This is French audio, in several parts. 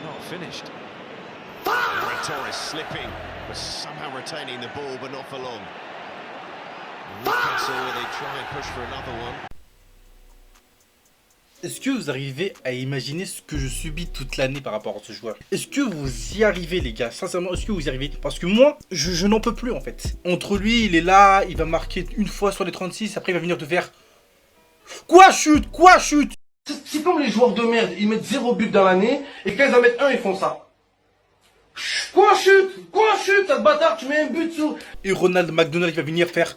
not finished. Ferran Torres slipping, but somehow retaining the ball, but not for long. Newcastle, they try and push for another one. Est-ce que vous arrivez à imaginer ce que je subis toute l'année par rapport à ce joueur? Est-ce que vous y arrivez, les gars? Sincèrement, est-ce que vous y arrivez? Parce que moi, je n'en peux plus, en fait. Entre lui, il est là, il va marquer une fois sur les 36, après il va venir te faire... Quoi chute? Quoi chute? C'est comme les joueurs de merde, ils mettent 0 but dans l'année, et quand ils en mettent un, ils font ça. Quoi chute? Quoi chute, sale bâtard, tu mets un but sur... Et Ronald McDonald, il va venir faire...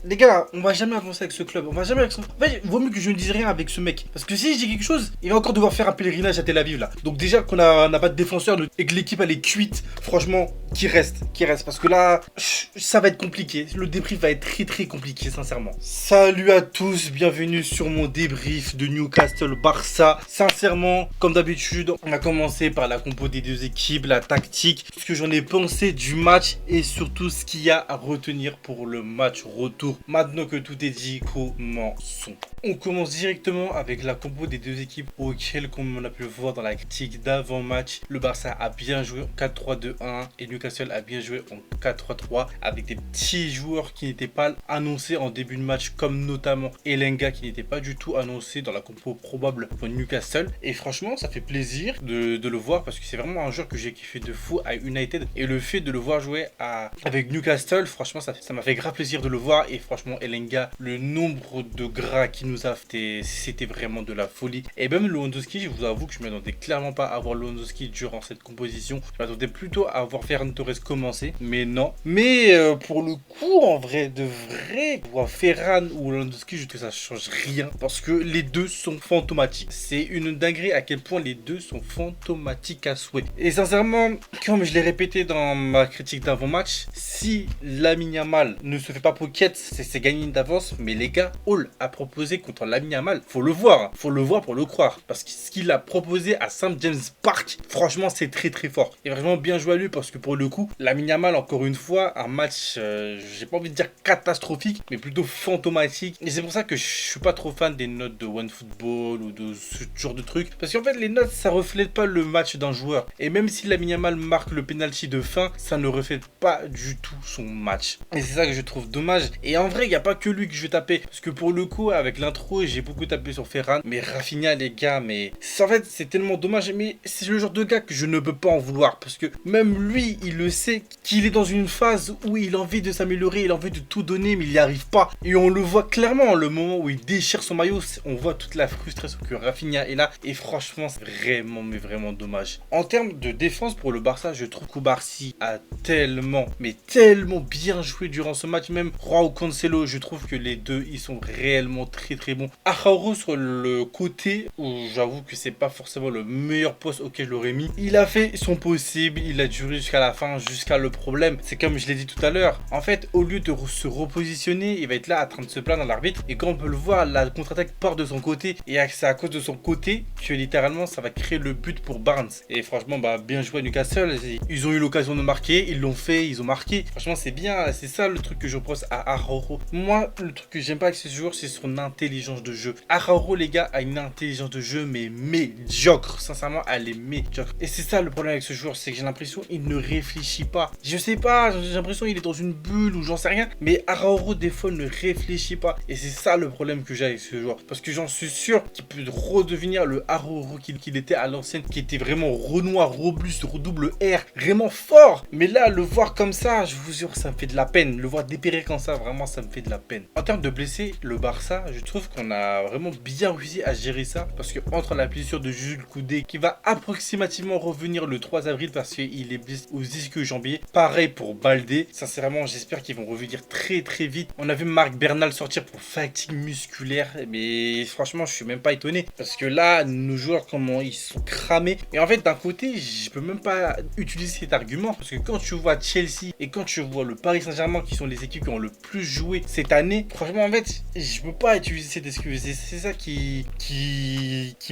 Les gars, on va jamais avancer avec ce club, on va jamais avec ça. En fait, il vaut mieux que je ne dise rien avec ce mec. Parce que si je dis quelque chose, il va encore devoir faire un pèlerinage à Tel Aviv là. Donc déjà qu'on n'a pas de défenseur et que l'équipe elle est cuite, franchement, qui reste. Parce que là, ça va être compliqué. Le débrief va être très très compliqué, sincèrement. Salut à tous, bienvenue sur mon débrief de Newcastle Barça. Sincèrement, comme d'habitude, on a commencé par la compo des deux équipes, la tactique, ce que j'en ai pensé du match et surtout ce qu'il y a à retenir pour le match retour. Maintenant que tout est dit, commençons. On commence directement avec la compo des deux équipes auxquelles, comme on a pu le voir dans la critique d'avant-match, le Barça a bien joué en 4-3-2-1 et Newcastle a bien joué en 4-3-3 avec des petits joueurs qui n'étaient pas annoncés en début de match, comme notamment Elenga qui n'était pas du tout annoncé dans la compo probable pour Newcastle. Et franchement, ça fait plaisir de le voir parce que c'est vraiment un joueur que j'ai kiffé de fou à United. Et le fait de le voir jouer avec Newcastle, franchement, ça m'a fait grave plaisir de le voir. Et franchement, Elenga, le nombre de gras qu'il nous a fait, c'était vraiment de la folie. Et même Lewandowski, je vous avoue que je ne m'attendais clairement pas à voir Lewandowski durant cette composition. Je m'attendais plutôt à voir Ferran Torres commencer, mais non. Mais pour le coup, en vrai, de vrai, voir Ferran ou Lewandowski, je trouve que ça change rien. Parce que les deux sont fantomatiques. C'est une dinguerie à quel point les deux sont fantomatiques à souhait. Et sincèrement, comme je l'ai répété dans ma critique d'avant-match, si Lamine Yamal ne se fait pas pocket, c'est gagné d'avance. Mais les gars, Hall a proposé contre Lamine Yamal, faut le voir pour le croire. Parce que ce qu'il a proposé à St. James Park, franchement, c'est très très fort. Et vraiment bien joué à lui parce que pour le coup, Lamine Yamal, encore une fois, un match, j'ai pas envie de dire catastrophique, mais plutôt fantomatique. Et c'est pour ça que je suis pas trop fan des notes de OneFootball ou de ce genre de trucs. Parce qu'en fait, les notes, ça reflète pas le match d'un joueur. Et même si Lamine Yamal marque le penalty de fin, ça ne reflète pas du tout son match. Et c'est ça que je trouve dommage. Et en vrai, il n'y a pas que lui que je vais taper. Parce que pour le coup, avec l'intro, j'ai beaucoup tapé sur Ferran. Mais Rafinha, les gars, mais... En fait, c'est tellement dommage. Mais c'est le genre de gars que je ne peux pas en vouloir. Parce que même lui, il le sait qu'il est dans une phase où il a envie de s'améliorer, il a envie de tout donner, mais il n'y arrive pas. Et on le voit clairement, le moment où il déchire son maillot, on voit toute la frustration que Rafinha est là. Et franchement, c'est vraiment, mais vraiment dommage. En termes de défense pour le Barça, je trouve qu'Oubarsi a tellement, mais tellement bien joué durant ce match. Même Joao Cancelo, je trouve que les deux, ils sont réellement très, très bons. Araujo sur le côté, où j'avoue que c'est pas forcément le meilleur poste auquel je l'aurais mis. Il a fait son possible, il a duré jusqu'à la fin, jusqu'à le problème. C'est comme je l'ai dit tout à l'heure. En fait, au lieu de se repositionner, il va être là en train de se plaindre à l'arbitre. Et quand on peut le voir, la contre-attaque part de son côté. Et c'est à cause de son côté que littéralement, ça va créer le but pour Barnes. Et franchement, bah, bien joué à Newcastle. Ils ont eu l'occasion de marquer, ils l'ont fait, ils ont marqué. Franchement, c'est bien. C'est ça le truc que je reproche à Araujo. Moi, le truc que j'aime pas avec ce joueur, c'est son intelligence de jeu. Araujo, les gars, a une intelligence de jeu, mais médiocre. Sincèrement, elle est médiocre. Et c'est ça le problème avec ce joueur, c'est que j'ai l'impression qu'il ne réfléchit pas. Je sais pas, j'ai l'impression qu'il est dans une bulle ou j'en sais rien. Mais Araujo, des fois, ne réfléchit pas. Et c'est ça le problème que j'ai avec ce joueur. Parce que j'en suis sûr qu'il peut redevenir le Araujo qu'il était à l'ancienne, qui était vraiment renoir, robuste, redouble R, vraiment fort. Mais là, le voir comme ça, je vous jure, ça me fait de la peine. Le voir dépérir comme ça, vraiment, ça me fait de la peine. En termes de blessés, le Barça, je trouve qu'on a vraiment bien réussi à gérer ça. Parce que entre la blessure de Jules Koundé, qui va approximativement revenir le 3 avril parce qu'il est blessé aux ischio-jambiers. Pareil pour Baldé. Sincèrement, j'espère qu'ils vont revenir très très vite. On a vu Marc Bernal sortir pour fatigue musculaire. Mais franchement, je suis même pas étonné. Parce que là, nos joueurs, comment ils sont cramés. Et en fait, d'un côté, je peux même pas utiliser cet argument. Parce que quand tu vois Chelsea et quand tu vois le Paris Saint-Germain, qui sont les équipes qui ont le plus joué cette année, franchement, en fait, je peux pas utiliser cette excuse. C'est ça qui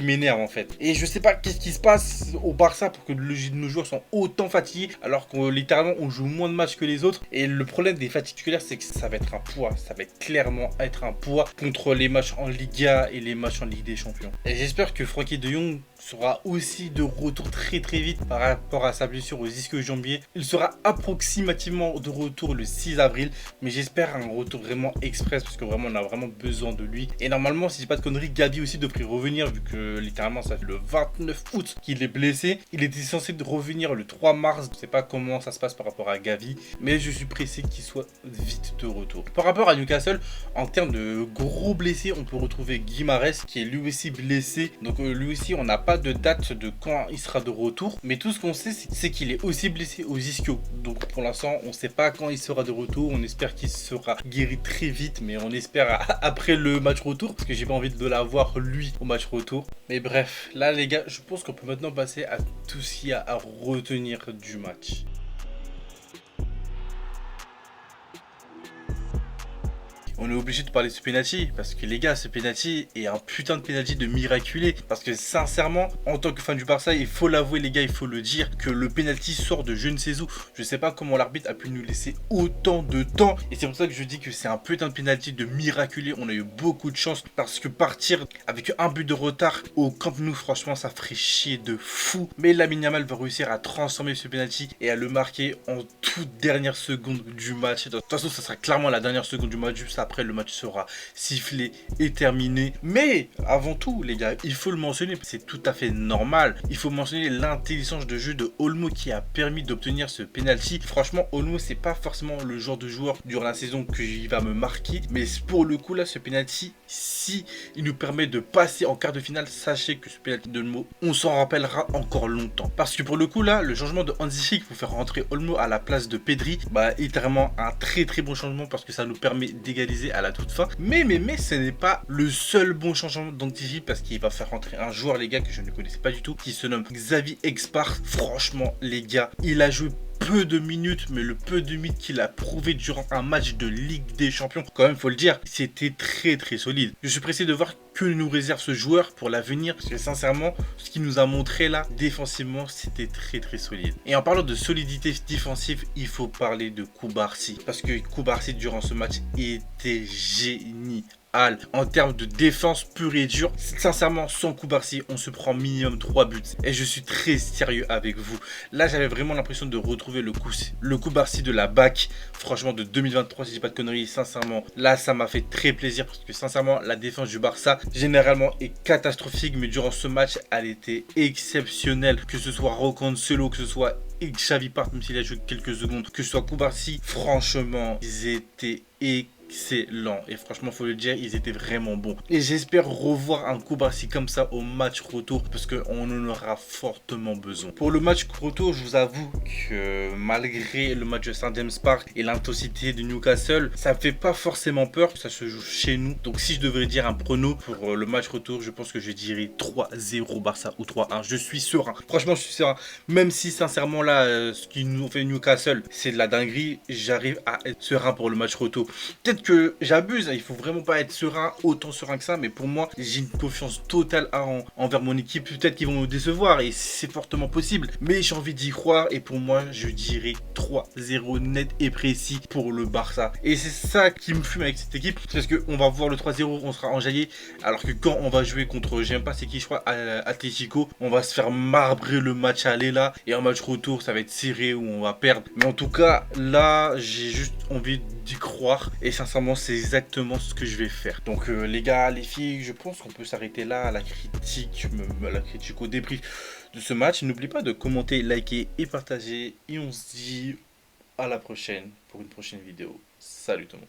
m'énerve en fait. Et je sais pas qu'est-ce qui se passe au Barça pour que nos joueurs sont autant fatigués alors qu'on littéralement on joue moins de matchs que les autres. Et le problème des fatigues titulaires, c'est que ça va être un poids. Ça va être clairement être un poids contre les matchs en Liga et les matchs en Ligue des Champions. Et j'espère que Frenkie de Jong sera aussi de retour très vite par rapport à sa blessure au ischio-jambier. Il sera approximativement de retour le 6 avril, mais j'espère un retour vraiment express parce que vraiment on a vraiment besoin de lui. Et normalement, si je dis pas de conneries, Gavi aussi devrait revenir vu que littéralement ça fait le 29 août qu'il est blessé. Il était censé revenir le 3 mars. Je sais pas comment ça se passe par rapport à Gavi, mais je suis pressé qu'il soit vite de retour. Par rapport à Newcastle, en termes de gros blessés, on peut retrouver Guimarães qui est lui aussi blessé. Donc lui aussi, on n'a pas de date de quand il sera de retour. Mais tout ce qu'on sait, c'est qu'il est aussi blessé aux ischios. Donc pour l'instant, on ne sait pas quand il sera de retour. On espère qu'il sera guéri très vite, mais on espère après le match retour, parce que j'ai pas envie de l'avoir lui au match retour. Mais bref, là les gars, je pense qu'on peut maintenant passer à tout ce qu'il y a à retenir du match. On est obligé de parler de ce penalty parce que les gars, ce penalty est un putain de penalty de miraculé. Parce que sincèrement, en tant que fan du Barça, il faut l'avouer les gars, il faut le dire, que le penalty sort de je ne sais où. Je sais pas comment l'arbitre a pu nous laisser autant de temps. Et c'est pour ça que je dis que c'est un putain de penalty de miraculé. On a eu beaucoup de chance parce que partir avec un but de retard au Camp Nou, franchement, ça ferait chier de fou. Mais Lamine Yamal va réussir à transformer ce penalty et à le marquer en toute dernière seconde du match. De toute façon, ça sera clairement la dernière seconde du match, juste après le match sera sifflé et terminé. Mais avant tout les gars, il faut le mentionner, c'est tout à fait normal. Il faut mentionner l'intelligence de jeu de Olmo qui a permis d'obtenir ce penalty. Franchement, Olmo c'est pas forcément le genre de joueur durant la saison qui va me marquer, mais pour le coup là, ce penalty, si il nous permet de passer en quart de finale, sachez que ce penalty de Olmo, on s'en rappellera encore longtemps. Parce que pour le coup là, le changement de Hansi Flick pour faire rentrer Olmo à la place de Pedri, bah littéralement un très bon changement parce que ça nous permet d'égaliser à la toute fin. Mais ce n'est pas le seul bon changement d'Hansi Flick parce qu'il va faire rentrer un joueur les gars que je ne connaissais pas du tout, qui se nomme Xavi Expar. Franchement les gars, il a joué peu de minutes, mais le peu de minutes qu'il a prouvé durant un match de Ligue des Champions, quand même faut le dire, c'était très solide. Je suis pressé de voir que nous réserve ce joueur pour l'avenir, parce que sincèrement, ce qu'il nous a montré là, défensivement, c'était très solide. Et en parlant de solidité défensive, il faut parler de Cubarsí, parce que Cubarsí durant ce match était génial. En termes de défense pure et dure, sincèrement, sans Cubarsí, on se prend minimum 3 buts. Et je suis très sérieux avec vous. Là, j'avais vraiment l'impression de retrouver le Cubarsí de la BAC, franchement, de 2023, si je dis pas de conneries. Sincèrement, là, ça m'a fait très plaisir parce que, sincèrement, la défense du Barça, généralement, est catastrophique. Mais durant ce match, elle était exceptionnelle. Que ce soit Rocancelo, que ce soit Xavi Part, même s'il a joué quelques secondes, que ce soit Cubarsí, franchement, ils étaient excellent. Et franchement, faut le dire, ils étaient vraiment bons. Et j'espère revoir un Cubarsí comme ça au match retour parce qu'on en aura fortement besoin. Pour le match retour, je vous avoue que malgré le match de St James Park et l'intensité de Newcastle, ça me fait pas forcément peur. Ça se joue chez nous. Donc si je devrais dire un prono pour le match retour, je pense que je dirais 3-0 Barça ou 3-1. Je suis serein. Franchement, je suis serein. Même si sincèrement là, ce qui nous fait Newcastle, c'est de la dinguerie, j'arrive à être serein pour le match retour. Peut-être que j'abuse, il faut vraiment pas être serein, autant serein que ça, mais pour moi, j'ai une confiance totale envers mon équipe. Peut-être qu'ils vont me décevoir et c'est fortement possible, mais j'ai envie d'y croire et pour moi, je dirais 3-0 net et précis pour le Barça. Et c'est ça qui me fume avec cette équipe, parce qu'on va voir le 3-0, on sera enjaillé, alors que quand on va jouer contre, j'aime pas c'est qui je crois, Atlético, on va se faire marbrer le match aller là, et en match retour, ça va être serré ou on va perdre. Mais en tout cas, là, j'ai juste envie d'y croire et sincèrement c'est exactement ce que je vais faire. Donc les gars, les filles, je pense qu'on peut s'arrêter là à la critique au débrief de ce match. N'oubliez pas de commenter, liker et partager et on se dit à la prochaine pour une prochaine vidéo. Salut tout le monde.